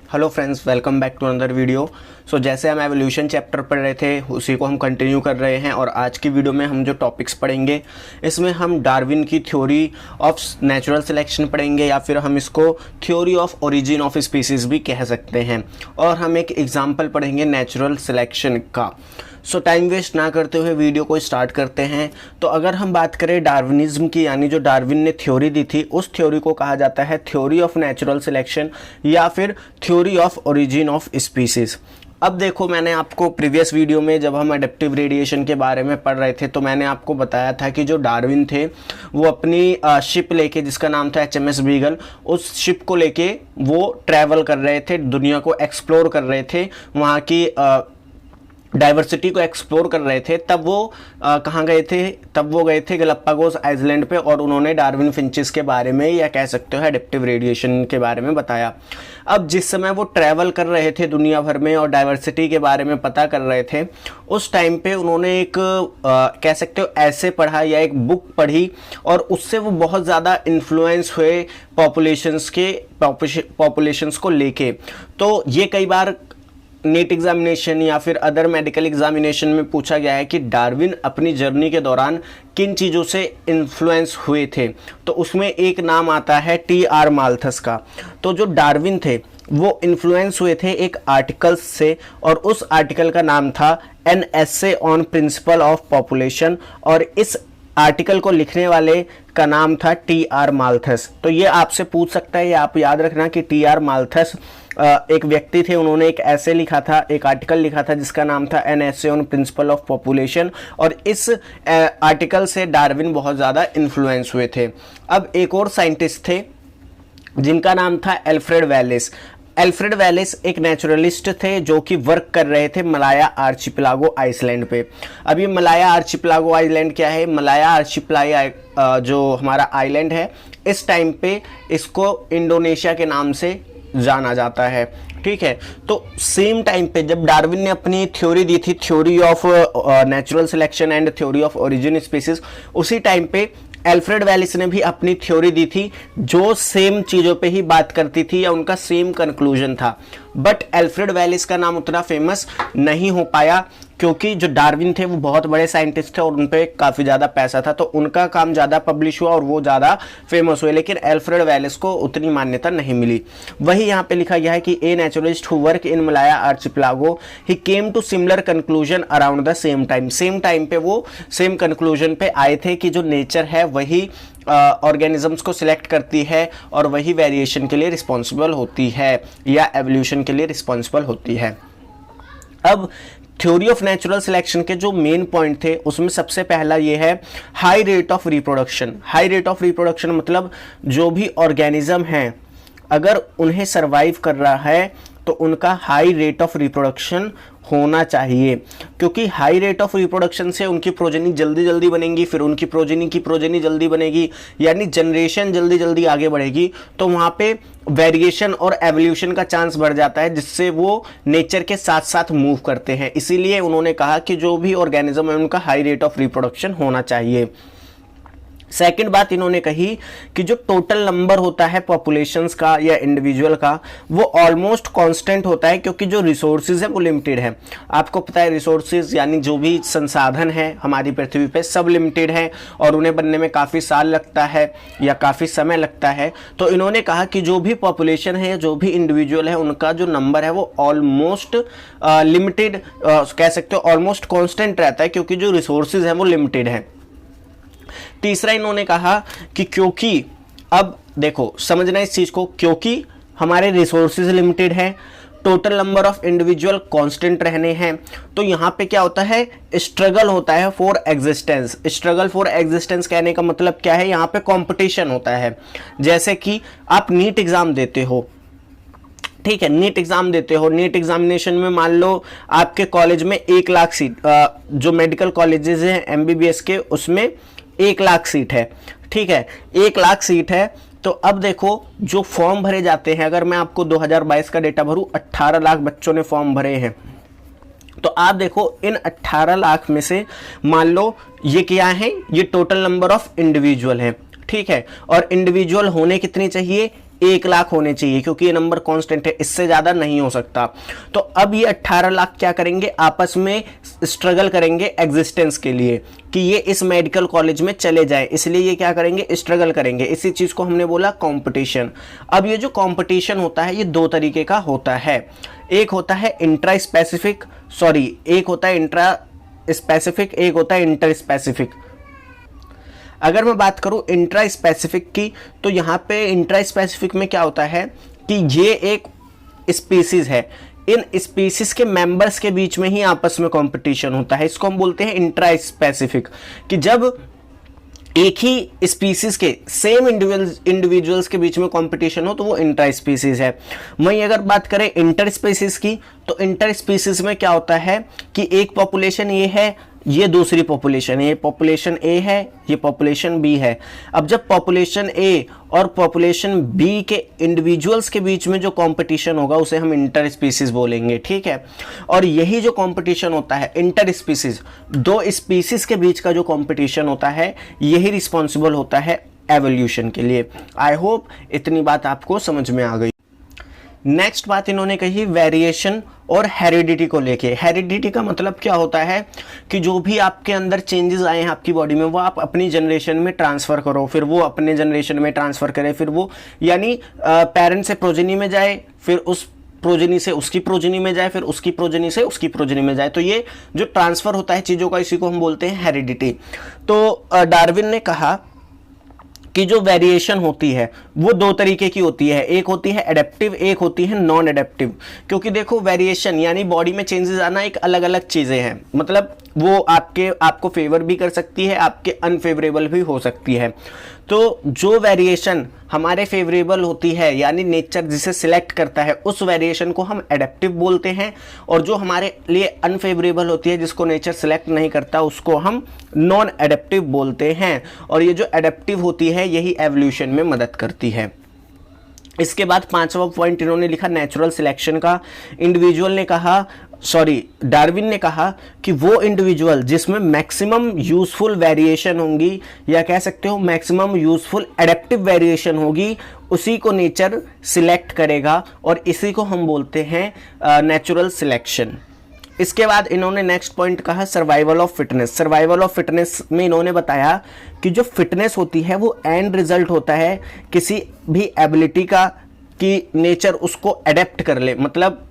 Hello friends, welcome back to another video. जैसे हम evolution chapter पढ़ रहे थे उसी को हम कंटिन्यू कर रहे हैं और आज की वीडियो में हम जो टॉपिक्स पढ़ेंगे इसमें हम डार्विन की थ्योरी ऑफ नेचुरल सिलेक्शन पढ़ेंगे या फिर हम इसको theory of origin of species भी कह सकते हैं और हम एक एग्जाम्पल पढ़ेंगे नेचुरल सिलेक्शन का। टाइम वेस्ट ना करते हुए वीडियो को स्टार्ट करते हैं। तो अगर हम बात करें डार्विनिज्म की, यानी जो डार्विन ने थ्योरी दी थी, उस थ्योरी को कहा जाता है थ्योरी ऑफ नेचुरल सिलेक्शन या फिर theory of origin of species. अब देखो, मैंने आपको प्रीवियस वीडियो में जब हम एडेप्टिव रेडिएशन के बारे में पढ़ रहे थे तो मैंने आपको बताया था कि जो डार्विन थे वो अपनी शिप लेके, जिसका नाम था HMS बीगल, उस शिप को लेके वो ट्रैवल कर रहे थे, दुनिया को एक्सप्लोर कर रहे थे, वहाँ की डाइवर्सिटी को एक्सप्लोर कर रहे थे। तब वो कहाँ गए थे? तब वो गए थे गैलापागोस आइलैंड पे और उन्होंने डार्विन फिंचेस के बारे में, या कह सकते हो एडेप्टिव रेडिएशन के बारे में बताया। अब जिस समय वो ट्रैवल कर रहे थे दुनिया भर में और डाइवर्सिटी के बारे में पता कर रहे थे, उस टाइम पे उन्होंने एक कह सकते हो ऐसे पढ़ा या एक बुक पढ़ी और उससे वो बहुत ज़्यादा इन्फ्लुएंस हुए पॉपुलेशंस को लेके। तो ये कई बार नीट एग्जामिनेशन या फिर अदर मेडिकल एग्जामिनेशन में पूछा गया है कि डार्विन अपनी जर्नी के दौरान किन चीज़ों से इन्फ्लुएंस हुए थे। तो उसमें एक नाम आता है TR माल्थस का। तो जो डार्विन थे वो इन्फ्लुएंस हुए थे एक आर्टिकल से और उस आर्टिकल का नाम था an essay on principle of population और इस आर्टिकल को लिखने वाले का नाम था TR माल्थस। तो ये आपसे पूछ सकता है, ये आप याद रखना कि TR माल्थस एक व्यक्ति थे, उन्होंने एक ऐसे लिखा था, एक आर्टिकल लिखा था जिसका नाम था an essay on principle of population और इस आर्टिकल से डार्विन बहुत ज़्यादा इन्फ्लुएंस हुए थे। अब एक और साइंटिस्ट थे जिनका नाम था एल्फ्रेड वेलिस। एल्फ्रेड वेलिस एक नेचुरलिस्ट थे जो कि वर्क कर रहे थे मलाया आर्चिपेलागो आइसलैंड पे। अब ये मलाया आर्चिपेलागो आइलैंड क्या है? मलाया आर्चिपेलागो जो हमारा आइलैंड है, इस टाइम पे इसको इंडोनेशिया के नाम से जाना जाता है। ठीक है, तो सेम टाइम पे जब डार्विन ने अपनी थ्योरी दी थी, theory of natural selection and theory of origin species, उसी टाइम पे एल्फ्रेड वेलिस ने भी अपनी थ्योरी दी थी जो सेम चीज़ों पे ही बात करती थी या उनका सेम कंक्लूजन था। बट एल्फ्रेड वेलिस का नाम उतना फेमस नहीं हो पाया क्योंकि जो डार्विन थे वो बहुत बड़े साइंटिस्ट थे और उन पे काफ़ी ज़्यादा पैसा था, तो उनका काम ज़्यादा पब्लिश हुआ और वो ज़्यादा फेमस हुए, लेकिन एल्फ्रेड वेलिस को उतनी मान्यता नहीं मिली। वही यहाँ पे लिखा गया है कि a naturalist who work in Malaya archipelago he came to similar conclusion around the same time. Same time पे वो सेम कंक्लूजन पे आए थे कि जो नेचर है वही ऑर्गेनिजम्स को सिलेक्ट करती है और वही वेरिएशन के लिए रिस्पॉन्सिबल होती है या एवोल्यूशन के लिए रिस्पॉन्सिबल होती है। अब थ्योरी ऑफ नेचुरल सिलेक्शन के जो मेन पॉइंट थे उसमें सबसे पहला ये है high rate of reproduction. High rate of reproduction मतलब जो भी ऑर्गेनिज्म हैं अगर उन्हें सर्वाइव कर रहा है तो उनका हाई रेट ऑफ रिप्रोडक्शन होना चाहिए, क्योंकि हाई रेट ऑफ रिप्रोडक्शन से उनकी प्रोजेनी जल्दी जल्दी बनेगी, फिर उनकी प्रोजेनी जल्दी बनेगी, यानी जनरेशन जल्दी जल्दी आगे बढ़ेगी। तो वहाँ पे वेरिएशन और एवोल्यूशन का चांस बढ़ जाता है जिससे वो नेचर के साथ साथ मूव करते हैं। इसीलिए उन्होंने कहा कि जो भी ऑर्गेनिज्म है उनका हाई रेट ऑफ रिप्रोडक्शन होना चाहिए। सेकंड बात इन्होंने कही कि जो टोटल नंबर होता है पॉपुलेशंस का या इंडिविजुअल का वो ऑलमोस्ट कांस्टेंट होता है, क्योंकि जो रिसोर्सेज है वो लिमिटेड है। आपको पता है रिसोर्सेज यानी जो भी संसाधन है हमारी पृथ्वी पे सब लिमिटेड है और उन्हें बनने में काफ़ी साल लगता है या काफ़ी समय लगता है। तो इन्होंने कहा कि जो भी पॉपुलेशन है, जो भी इंडिविजुअल है, उनका जो नंबर है वो ऑलमोस्ट लिमिटेड कह सकते हो, ऑलमोस्ट कॉन्स्टेंट रहता है क्योंकि जो रिसोर्सेज है वो लिमिटेड है। तीसरा इन्होंने कहा कि क्योंकि अब देखो समझना इस चीज को, क्योंकि हमारे रिसोर्सेज लिमिटेड है, total number of individual constant रहने हैं, तो यहाँ पे क्या होता है? स्ट्रगल होता है for existence. Struggle for existence कहने का मतलब क्या है? यहाँ पे कंपटीशन होता है। जैसे कि आप नीट एग्जाम देते हो, ठीक है, नीट एग्जाम देते हो, नीट एग्जामिनेशन में मान लो आपके कॉलेज में 1 लाख सीट, जो मेडिकल कॉलेजेस हैं MBBS के, उसमें 1 लाख सीट है। ठीक है, 1 लाख सीट है। तो अब देखो जो फॉर्म भरे जाते हैं, अगर मैं आपको 2022 का डेटा भरूं, 18 लाख बच्चों ने फॉर्म भरे हैं। तो आप देखो इन 18 लाख में से मान लो ये क्या है? ये टोटल नंबर ऑफ इंडिविजुअल है। ठीक है, और इंडिविजुअल होने कितने चाहिए? 1 लाख होने चाहिए, क्योंकि ये नंबर कांस्टेंट है, इससे ज्यादा नहीं हो सकता। तो अब ये 18 लाख क्या करेंगे, आपस में स्ट्रगल करेंगे एग्जिस्टेंस के लिए कि ये इस मेडिकल कॉलेज में चले जाए, इसलिए ये क्या करेंगे, स्ट्रगल करेंगे। इसी चीज को हमने बोला कंपटीशन। अब ये जो कंपटीशन होता है ये 2 तरीके का होता है। एक होता है इंट्रा स्पेसिफिक, एक होता है इंट्रा स्पेसिफिक, एक होता है इंटर स्पेसिफिक। अगर मैं बात करूं इंट्रा स्पेसिफिक की, तो यहां पे इंट्रा स्पेसिफिक में क्या होता है कि ये एक स्पीसीज है, इन स्पीसीज के मेंबर्स के बीच में ही आपस में कंपटीशन होता है, इसको हम बोलते हैं इंट्रा स्पेसिफिक। कि जब एक ही स्पीसीज के सेम इंडिविजुअल्स के बीच में कंपटीशन हो तो वो इंटर स्पीसीज है। वहीं अगर बात करें इंटर स्पीसीज की, तो इंटर स्पीसीज में क्या होता है कि एक पॉपुलेशन ये है, ये दूसरी पॉपुलेशन है, ये पॉपुलेशन ए है, ये पॉपुलेशन बी है। अब जब पॉपुलेशन ए और पॉपुलेशन बी के इंडिविजुअल्स के बीच में जो कंपटीशन होगा उसे हम इंटर स्पीसीज बोलेंगे, ठीक है। और यही जो कंपटीशन होता है इंटर स्पीसीज, 2 स्पीसीज के बीच का जो कंपटीशन होता है, यही रिस्पॉन्सिबल होता है एवोल्यूशन के लिए। आई होप इतनी बात आपको समझ में आ गई। नेक्स्ट बात इन्होंने कही वेरिएशन और हेरिडिटी को लेके। हेरिडिटी का मतलब क्या होता है कि जो भी आपके अंदर चेंजेस आए हैं आपकी बॉडी में, वो आप अपनी जनरेशन में ट्रांसफर करो, फिर वो अपने जनरेशन में ट्रांसफर करे, फिर वो यानी पेरेंट से प्रोजेनी में जाए, फिर उस प्रोजेनी से उसकी प्रोजेनी में जाए, फिर उसकी प्रोजेनी से उसकी प्रोजेनी में जाए। तो ये जो ट्रांसफर होता है चीज़ों का, इसी को हम बोलते हैं हेरिडिटी। तो डार्विन ने कहा कि जो वेरिएशन होती है वो 2 तरीके की होती है, एक होती है एडेप्टिव, एक होती है नॉन एडेप्टिव। क्योंकि देखो वेरिएशन यानी बॉडी में चेंजेस आना एक अलग अलग चीज़ें हैं, मतलब वो आपको फेवर भी कर सकती है, आपके अनफेवरेबल भी हो सकती है। तो जो वेरिएशन हमारे फेवरेबल होती है यानी नेचर जिसे सिलेक्ट करता है, उस वेरिएशन को हम एडेप्टिव बोलते हैं, और जो हमारे लिए अनफेवरेबल होती है जिसको नेचर सिलेक्ट नहीं करता, उसको हम नॉन एडेप्टिव बोलते हैं। और ये जो एडेप्टिव होती है यही एवोल्यूशन में मदद करती है। इसके बाद 5वां पॉइंट इन्होंने लिखा नेचुरल सिलेक्शन का। डार्विन ने कहा कि वो इंडिविजुअल जिसमें मैक्सिमम यूजफुल वेरिएशन होंगी, या कह सकते हो मैक्सिमम यूजफुल एडेप्टिव वेरिएशन होगी, उसी को नेचर सिलेक्ट करेगा, और इसी को हम बोलते हैं नेचुरल सिलेक्शन। इसके बाद इन्होंने नेक्स्ट पॉइंट कहा survival of fitness. Survival of fitness में इन्होंने बताया कि जो फिटनेस होती है वो एंड रिजल्ट होता है किसी भी एबिलिटी का, कि नेचर उसको अडेप्ट कर ले, मतलब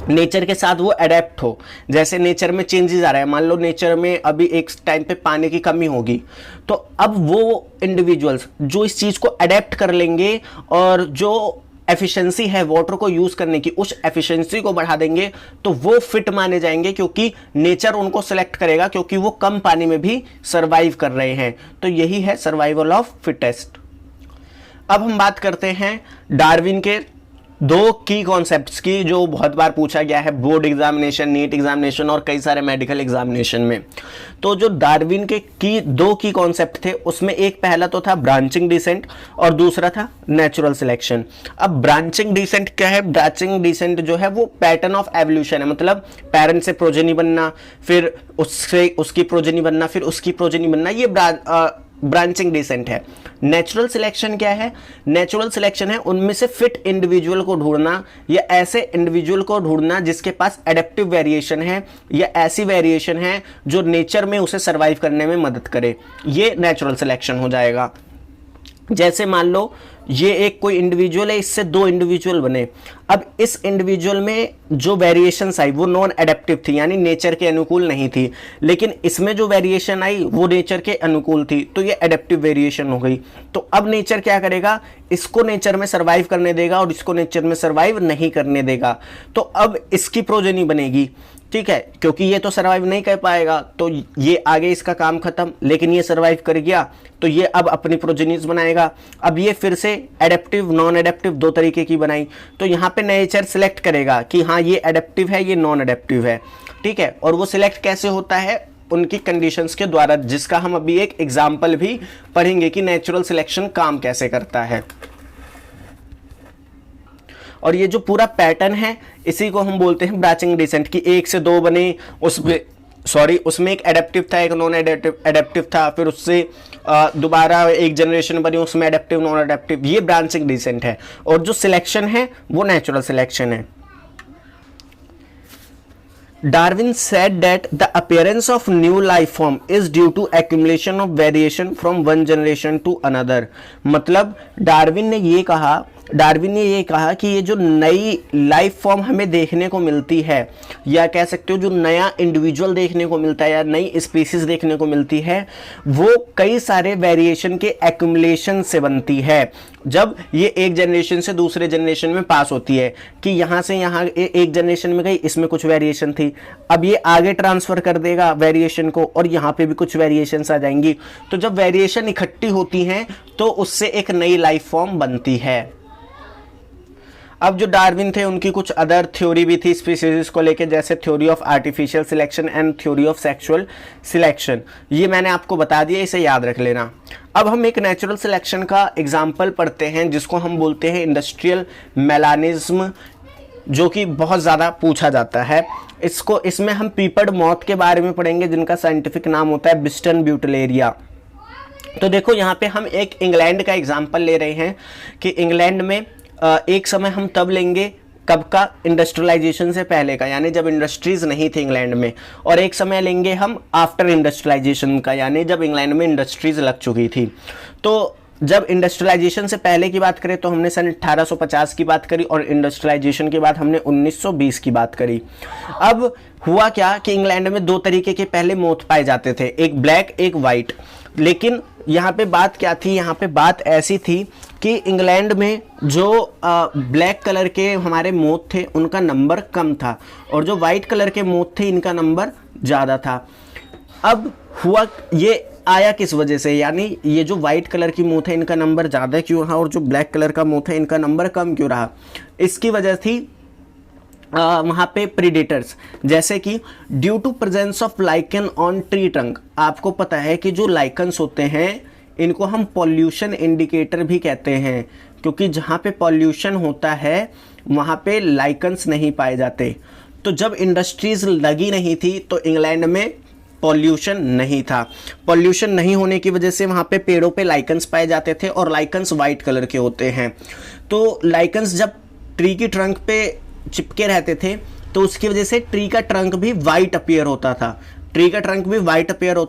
नेचर के साथ वो अडेप्ट हो। जैसे नेचर में चेंजेस आ रहा है, मान लो नेचर में अभी एक टाइम पे पानी की कमी होगी, तो अब वो इंडिविजुअल्स जो इस चीज को अडेप्ट कर लेंगे और जो एफिशिएंसी है वाटर को यूज करने की, उस एफिशिएंसी को बढ़ा देंगे, तो वो फिट माने जाएंगे, क्योंकि नेचर उनको सेलेक्ट करेगा, क्योंकि वो कम पानी में भी सर्वाइव कर रहे हैं। तो यही है सर्वाइवल ऑफ फिटेस्ट। अब हम बात करते हैं डार्विन के 2 की कॉन्सेप्ट्स की, जो बहुत बार पूछा गया है बोर्ड एग्जामिनेशन, नीट एग्जामिनेशन और कई सारे मेडिकल एग्जामिनेशन में। तो जो डार्विन के 2 की कॉन्सेप्ट थे, उसमें एक पहला तो था ब्रांचिंग डिसेंट और दूसरा था नेचुरल सिलेक्शन। अब ब्रांचिंग डिसेंट क्या है? ब्रांचिंग डिसेंट जो है वो पैटर्न ऑफ एवोल्यूशन है, मतलब पेरेंट से प्रोजेनी बनना, फिर उससे उसकी प्रोजेनी बनना, फिर उसकी प्रोजेनी बनना, ये ब्रांचिंग डिसेंट है। नेचुरल सिलेक्शन क्या है? नेचुरल सिलेक्शन है उनमें से फिट इंडिविजुअल को ढूंढना, या ऐसे इंडिविजुअल को ढूंढना जिसके पास एडेप्टिव वेरिएशन है, या ऐसी वेरिएशन है जो नेचर में उसे सर्वाइव करने में मदद करे। ये नेचुरल सिलेक्शन हो जाएगा। जैसे मान लो ये एक कोई इंडिविजुअल है, इससे 2 इंडिविजुअल बने। अब इस इंडिविजुअल में जो वेरिएशंस आई वो नॉन एडेप्टिव थी, यानी नेचर के अनुकूल नहीं थी, लेकिन इसमें जो वेरिएशन आई वो नेचर के अनुकूल थी, तो ये एडेप्टिव वेरिएशन हो गई। तो अब नेचर क्या करेगा? इसको नेचर में सर्वाइव करने देगा और इसको नेचर में सर्वाइव नहीं करने देगा। तो अब इसकी प्रोजेनी बनेगी, ठीक है, क्योंकि ये तो सर्वाइव नहीं कर पाएगा, तो ये आगे इसका काम खत्म, लेकिन ये सर्वाइव कर गया तो ये अब अपनी प्रोजेनीज बनाएगा। अब ये फिर से एडेप्टिव नॉन एडेप्टिव 2 तरीके की बनाई, तो यहाँ पे नेचर सिलेक्ट करेगा कि हाँ ये एडेप्टिव है, ये नॉन एडेप्टिव है, ठीक है। और वो सिलेक्ट कैसे होता है? उनकी कंडीशंस के द्वारा, जिसका हम अभी एक एग्जाम्पल भी पढ़ेंगे कि नेचुरल सिलेक्शन काम कैसे करता है। और ये जो पूरा पैटर्न है इसी को हम बोलते हैं ब्रांचिंग डिसेंट, कि 1 से 2 बने, उसमें सॉरी, उसमें एक एडेप्टिव था, एक नॉन एडेप्टिव था, फिर उससे दोबारा एक जनरेशन बनी, उसमें एडेप्टिव नॉन एडेप्टिव, ये ब्रांचिंग डिसेंट है। और जो सिलेक्शन है वो नेचुरल सिलेक्शन है। Darwin said that the appearance of new life form is due to accumulation of variation from one generation to another। मतलब डार्विन ने ये कहा कि ये जो नई लाइफ फॉर्म हमें देखने को मिलती है, या कह सकते हो जो नया इंडिविजुअल देखने को मिलता है या नई स्पीसीज देखने को मिलती है, वो कई सारे वेरिएशन के एक्यूमुलेशन से बनती है। जब ये एक जनरेशन से दूसरे जनरेशन में पास होती है कि यहाँ से यहाँ एक जनरेशन में गई, इसमें कुछ वेरिएशन थी, अब ये आगे ट्रांसफर कर देगा वेरिएशन को और यहाँ पे भी कुछ वेरिएशंस आ जाएंगी। तो जब वेरिएशन इकट्ठी होती हैं तो उससे एक नई लाइफ फॉर्म बनती है। अब जो डार्विन थे उनकी कुछ अदर थ्योरी भी थी स्पीसीज को लेके, जैसे theory of artificial selection and theory of sexual selection. ये मैंने आपको बता दिया, इसे याद रख लेना। अब हम एक नेचुरल सिलेक्शन का एग्जाम्पल पढ़ते हैं जिसको हम बोलते हैं इंडस्ट्रियल मेलानिज्म, जो कि बहुत ज़्यादा पूछा जाता है। इसमें हम पीपड़ मॉथ के बारे में पढ़ेंगे जिनका साइंटिफिक नाम होता है बिस्टन ब्यूटलेरिया। तो देखो यहाँ पे हम एक इंग्लैंड का एग्जाम्पल ले रहे हैं कि इंग्लैंड में एक समय हम तब लेंगे कब का, इंडस्ट्रियलाइजेशन से पहले का, यानी जब इंडस्ट्रीज नहीं थी इंग्लैंड में, और एक समय लेंगे हम आफ्टर इंडस्ट्रियलाइजेशन का, यानी जब इंग्लैंड में इंडस्ट्रीज लग चुकी थी। तो जब इंडस्ट्रियलाइजेशन से पहले की बात करें तो हमने सन 1850 की बात करी, और इंडस्ट्रियलाइजेशन के बाद हमने 1920 की बात करी। अब हुआ क्या कि इंग्लैंड में दो तरीके के पहले मोथ पाए जाते थे, एक ब्लैक एक वाइट। लेकिन यहाँ पे बात क्या थी, यहाँ पे बात ऐसी थी कि इंग्लैंड में जो ब्लैक कलर के हमारे मोथ थे उनका नंबर कम था, और जो वाइट कलर के मोथ थे इनका नंबर ज़्यादा था। अब हुआ ये आया किस वजह से, यानी ये जो वाइट कलर की मोथ है इनका नंबर ज़्यादा क्यों रहा और जो ब्लैक कलर का मोथ है इनका नंबर कम क्यों रहा। इसकी वजह थी वहाँ पे प्रीडेटर्स, जैसे कि due to presence of lichen on tree trunk. आपको पता है कि जो लाइकन्स होते हैं इनको हम पॉल्यूशन इंडिकेटर भी कहते हैं, क्योंकि जहाँ पे पॉल्यूशन होता है वहाँ पे लाइकन्स नहीं पाए जाते। तो जब इंडस्ट्रीज लगी नहीं थी तो इंग्लैंड में पॉल्यूशन नहीं था। पॉल्यूशन नहीं होने की वजह से वहाँ पे पेड़ों पे लाइकन्स पाए जाते थे, और लाइकन्स वाइट कलर के होते हैं। तो लाइकन्स जब ट्री की ट्रंक पे चिपके रहते थे तो उसकी वजह से ट्री का ट्रंक भी वाइट अपीयर होता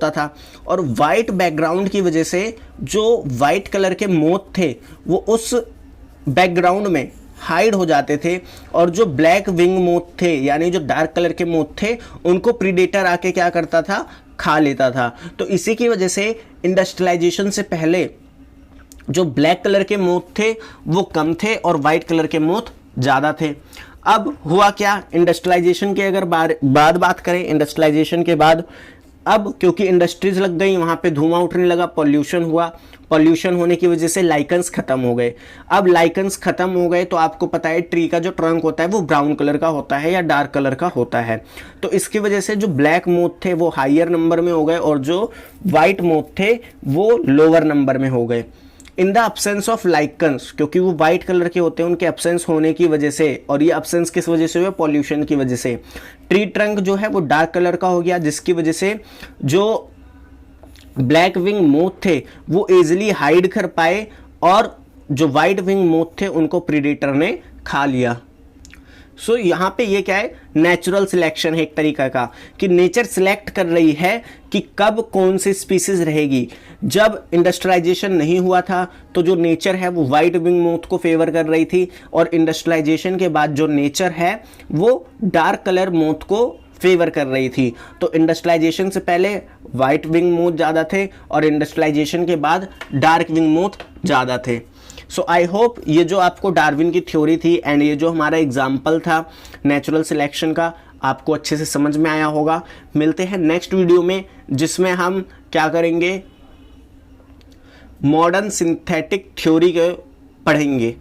था, और वाइट बैकग्राउंड की वजह से जो वाइट कलर के मोथ थे वो उस बैकग्राउंड में हाइड हो जाते थे, और जो ब्लैक विंग मोथ थे यानी जो डार्क कलर के मोथ थे उनको प्रीडेटर आके क्या करता था, खा लेता था। तो इसी की वजह से इंडस्ट्रियलाइजेशन से पहले जो ब्लैक कलर के मोथ थे वो कम थे और वाइट कलर के मोथ ज़्यादा थे। अब हुआ क्या, इंडस्ट्रियलाइजेशन के अगर बात करें, इंडस्ट्रियलाइजेशन के बाद अब क्योंकि इंडस्ट्रीज लग गई, वहाँ पे धुआं उठने लगा, पॉल्यूशन हुआ, पॉल्यूशन होने की वजह से लाइकन्स खत्म हो गए। अब लाइकन्स खत्म हो गए तो आपको पता है ट्री का जो ट्रंक होता है वो ब्राउन कलर का होता है या डार्क कलर का होता है। तो इसकी वजह से जो ब्लैक मोथ थे वो हाइयर नंबर में हो गए और जो वाइट मोथ थे वो लोअर नंबर में हो गए। In the absence of lichens, क्योंकि वो वाइट कलर के होते हैं, उनके एब्सेंस होने की वजह से, और ये एब्सेंस किस वजह से हुआ, पॉल्यूशन की वजह से, ट्री ट्रंक जो है वो डार्क कलर का हो गया, जिसकी वजह से जो ब्लैक विंग मोथ थे वो इजीली हाइड कर पाए, और जो वाइट विंग मोथ थे उनको प्रीडेटर ने खा लिया। सो यहाँ पे ये क्या है, नेचुरल सिलेक्शन है एक तरीका का, कि नेचर सिलेक्ट कर रही है कि कब कौन सी स्पीसीज रहेगी। जब इंडस्ट्रियलाइजेशन नहीं हुआ था तो जो नेचर है वो वाइट विंग मोथ को फेवर कर रही थी, और इंडस्ट्रियलाइजेशन के बाद जो नेचर है वो डार्क कलर मोथ को फेवर कर रही थी। तो इंडस्ट्रियलाइजेशन से पहले वाइट विंग मोथ ज़्यादा थे और इंडस्ट्रियलाइजेशन के बाद डार्क विंग मोथ ज़्यादा थे। सो आई होप ये जो आपको डार्विन की थ्योरी थी एंड ये जो हमारा एग्जाम्पल था नेचुरल सिलेक्शन का, आपको अच्छे से समझ में आया होगा। मिलते हैं नेक्स्ट वीडियो में जिसमें हम क्या करेंगे, मॉडर्न सिंथेटिक थ्योरी के पढ़ेंगे।